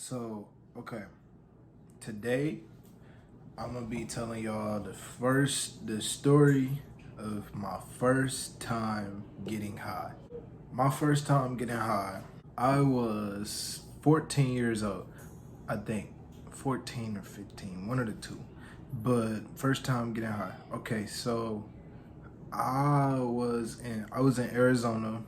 So, okay, today I'm gonna be telling y'all the story of my first time getting high. My first time getting high, I was 14 years old, I think, 14 or 15, one of the two. But first time getting high. Okay, so I was in Arizona,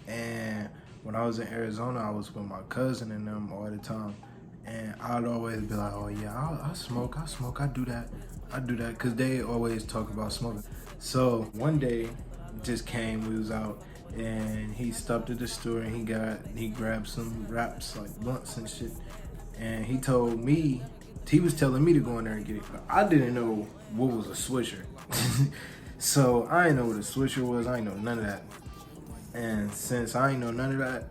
and when I was in Arizona, I was with my cousin and them all the time. And I'd always be like, oh yeah, I smoke, I do that, because they always talk about smoking. So one day, just came, we was out, and he stopped at the store and he grabbed some wraps, like blunts and shit. And he was telling me to go in there and get it, but I didn't know what was a swisher. So I didn't know what a swisher was, I didn't know none of that. And since I ain't know none of that,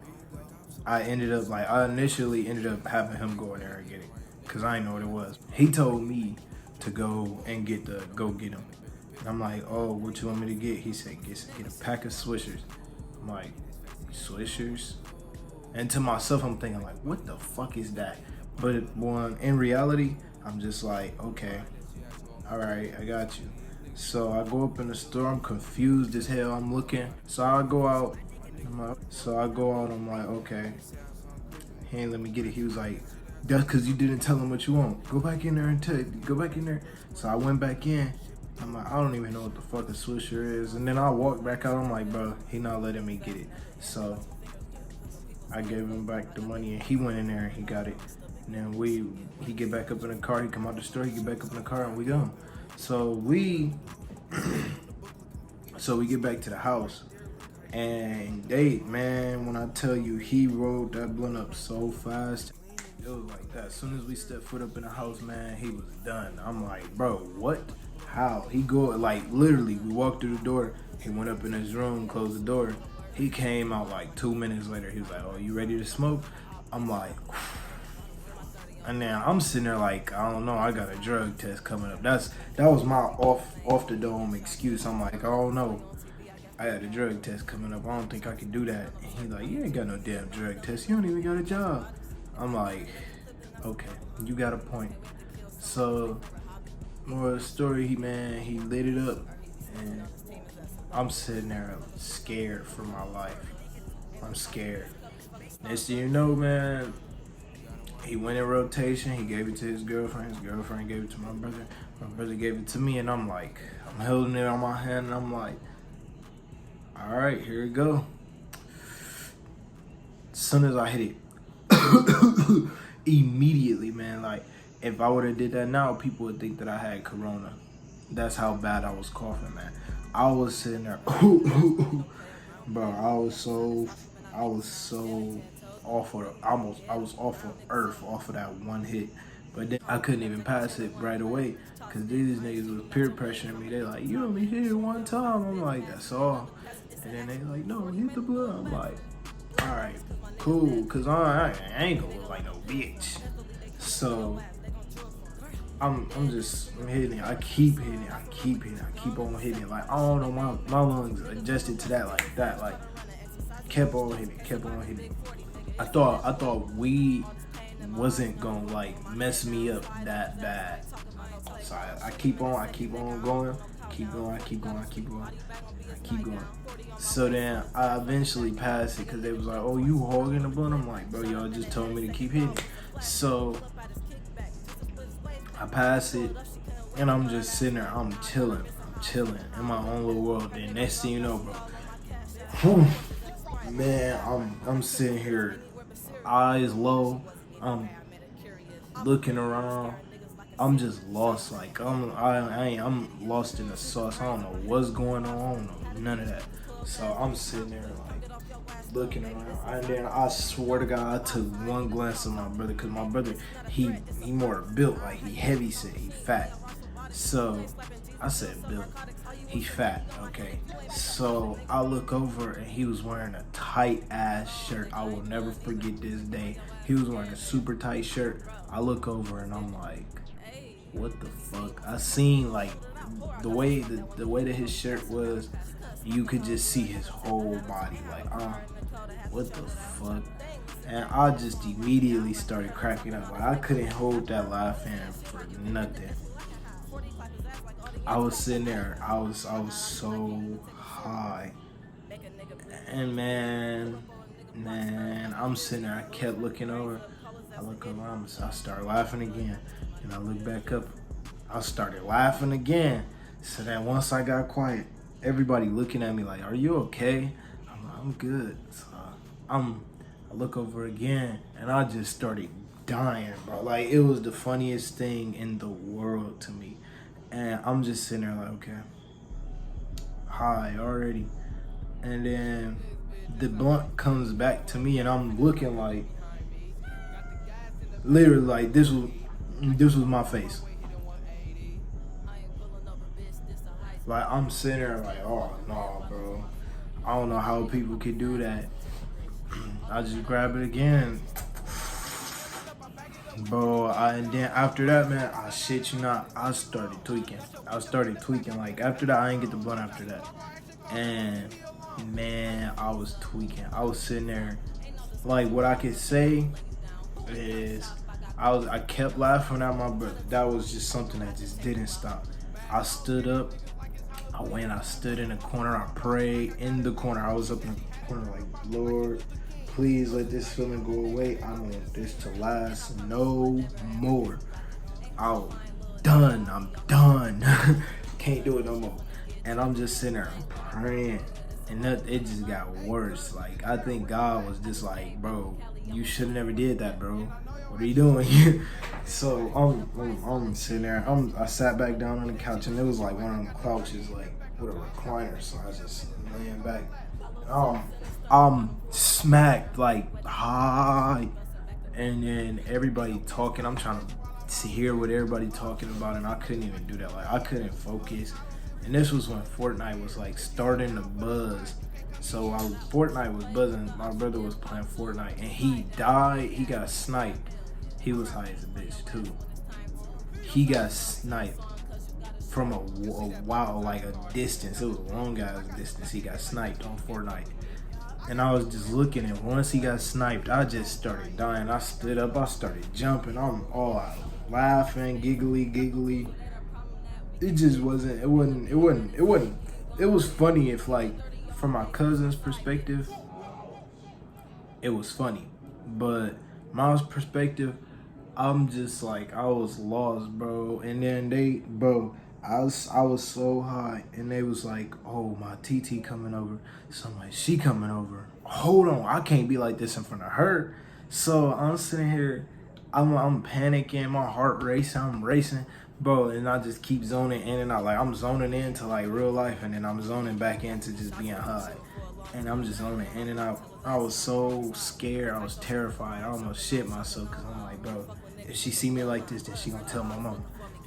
I initially ended up having him go in there and get it, cause I didn't know what it was. He told me to go and go get him. And I'm like, oh, what you want me to get? He said, get a pack of swishers. I'm like, swishers? And to myself, I'm thinking like, what the fuck is that? But when in reality, I'm just like, okay, all right, I got you. So I go up in the store, I'm confused as hell, I'm looking. So I go out, I'm like, okay. He ain't let me get it. He was like, that's because you didn't tell him what you want. Go back in there and go back in there. So I went back in. I'm like, I don't even know what the fuck a swisher is. And then I walked back out, I'm like, bro, he not letting me get it. So I gave him back the money and he went in there and he got it. And then he get back up in the car, he come out the store, he get back up in the car and we go. So we get back to the house, and when I tell you, he rolled that blunt up so fast, it was like that. As soon as we stepped foot up in the house, man, he was done. I'm like, bro, what? How? He literally, we walked through the door, he went up in his room, closed the door, he came out like 2 minutes later, he was like, oh, you ready to smoke? I'm like, and now I'm sitting there like, I don't know, I got a drug test coming up. That was my off the dome excuse. I'm like, I don't know, I had a drug test coming up. I don't think I can do that. And he's like, you ain't got no damn drug test. You don't even got a job. I'm like, okay, you got a point. So, more of the story, he lit it up, and I'm sitting there scared for my life. I'm scared. Next thing you know, man, he went in rotation. He gave it to his girlfriend. His girlfriend gave it to my brother. My brother gave it to me, and I'm like, I'm holding it on my hand, and I'm like, all right, here we go. As soon as I hit it, immediately, man, like, if I would have did that now, people would think that I had corona. That's how bad I was coughing, man. I was sitting there, bro, I was so off of, I was off of earth, off of that one hit. But then I couldn't even pass it right away, because these niggas was peer pressuring me. They like, you only hit it one time. I'm like, that's all. And then they like, no, hit the blood. I'm like, all right, cool, because I ain't gonna look like no bitch. So I'm hitting it. I keep hitting it. I keep on hitting it. Like, I don't know, my lungs adjusted to that like that. Like, kept on hitting. I thought weed wasn't gonna like mess me up that bad. So I keep on going. Keep going. So then I eventually passed it, because they was like, oh, you hogging the blunt? I'm like, bro, y'all just told me to keep hitting. So I pass it, and I'm just sitting there, I'm chilling in my own little world. Then next thing you know, bro, whew, man, I'm sitting here, eyes low, I'm looking around, I'm just lost. Like, I'm lost in the sauce. I don't know what's going on. I don't know none of that. So I'm sitting there like looking around, and then I swear to God, I took one glance at my brother, because my brother, he more built, like he heavy set, he fat. So I said built, he fat, okay. So I look over, and he was wearing a tight ass shirt. I will never forget this day. He was wearing a super tight shirt. I look over and I'm like, what the fuck? I seen like the way that his shirt was, you could just see his whole body. Like, what the fuck? And I just immediately started cracking up. Like I couldn't hold that laugh in for nothing. I was sitting there. I was so high, and man, I'm sitting there. I kept looking over. I look around. So I started laughing again, and I look back up. I started laughing again. So then once I got quiet, everybody looking at me like, "Are you okay?" I'm good. So I look over again, and I just started dying, bro. Like it was the funniest thing in the world to me, and I'm just sitting there like, okay, high already, and then the blunt comes back to me, and I'm looking like, literally like this was my face. Like I'm sitting there like, oh no, bro. I don't know how people could do that. I just grab it again, bro. And then after that, man, I shit you not, I started tweaking. I started tweaking. Like after that, I didn't get the blunt after that, and man, I was tweaking. I was sitting there. Like what I could say is, I kept laughing at my brother. That was just something that just didn't stop. I stood up. I stood in the corner. I prayed in the corner. I was up in the corner like, Lord, please let this feeling go away. I don't want this to last no more. I'm done. I'm done. Can't do it no more. And I'm just sitting there praying. And it just got worse. Like, I think God was just like, bro, you should have never did that, bro. What are you doing? So I'm sitting there. I sat back down on the couch, and it was like one of them couches, like with a recliner. So I was just laying back. I'm smacked like high, and then everybody talking. I'm trying to hear what everybody talking about, and I couldn't even do that. Like I couldn't focus. And this was when Fortnite was like starting to buzz. So Fortnite was buzzing. My brother was playing Fortnite, and he died. He got sniped. He was high as a bitch too. He got sniped from a while, like a distance. It was a long ass distance. He got sniped on Fortnite. And I was just looking, and once he got sniped, I just started dying. I stood up, I started jumping. I'm all out laughing, giggly. It just wasn't, it was funny if like, from my cousin's perspective, it was funny. But my perspective, I'm just like, I was lost, bro. And then I was so high, and they was like, oh, my TT coming over. So I'm like, she coming over. Hold on, I can't be like this in front of her. So I'm sitting here, I'm panicking, my heart racing, I'm racing, bro, and I just keep zoning in and out. Like I'm zoning into like real life, and then I'm zoning back into just being high. And I'm just zoning in and out. I was so scared, I was terrified. I almost shit myself, because I'm like, bro, if she see me like this, then she gonna tell my mama.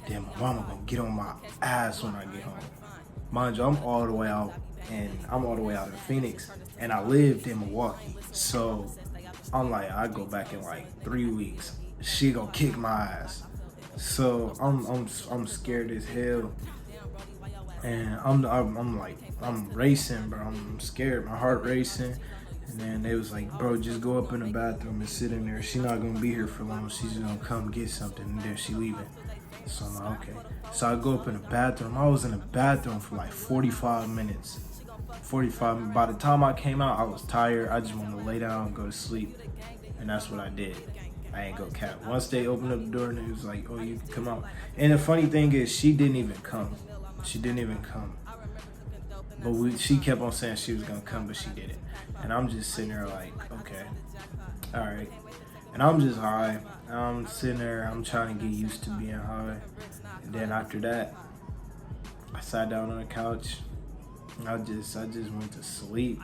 Then my mama gonna get on my ass when I get home. Mind you, I'm all the way out in Phoenix, and I lived in Milwaukee. So I'm like, I go back in like 3 weeks. She gonna kick my ass. So I'm scared as hell, and I'm racing, bro. I'm scared. My heart racing. And then they was like, bro, just go up in the bathroom and sit in there. She not gonna be here for long. She's gonna come get something, and then she leaving. So I'm like, okay. So I go up in the bathroom. I was in the bathroom for like 45 minutes. 45. By the time I came out, I was tired. I just wanted to lay down and go to sleep. And that's what I did. I ain't go cap. Once they opened up the door, and it was like, oh, you can come out. And the funny thing is, she didn't even come. She didn't even come. But she kept on saying she was gonna come, but she didn't. And I'm just sitting there like, okay, all right. And I'm just high. I'm sitting there, I'm trying to get used to being high. And then after that, I sat down on the couch. I just went to sleep.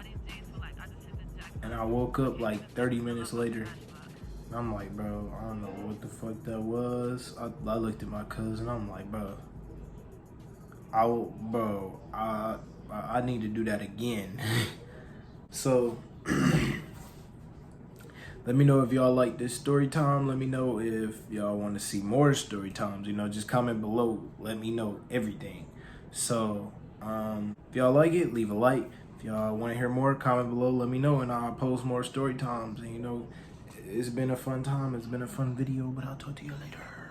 And I woke up like 30 minutes later. And I'm like, bro, I don't know what the fuck that was. I looked at my cousin. I'm like, bro, I need to do that again. So let me know if y'all like this story time. Let me know if y'all want to see more story times. Just comment below. Let me know everything. So if y'all like it, leave a like. If y'all want to hear more, comment below. Let me know, and I'll post more story times. And it's been a fun time. It's been a fun video, but I'll talk to you later.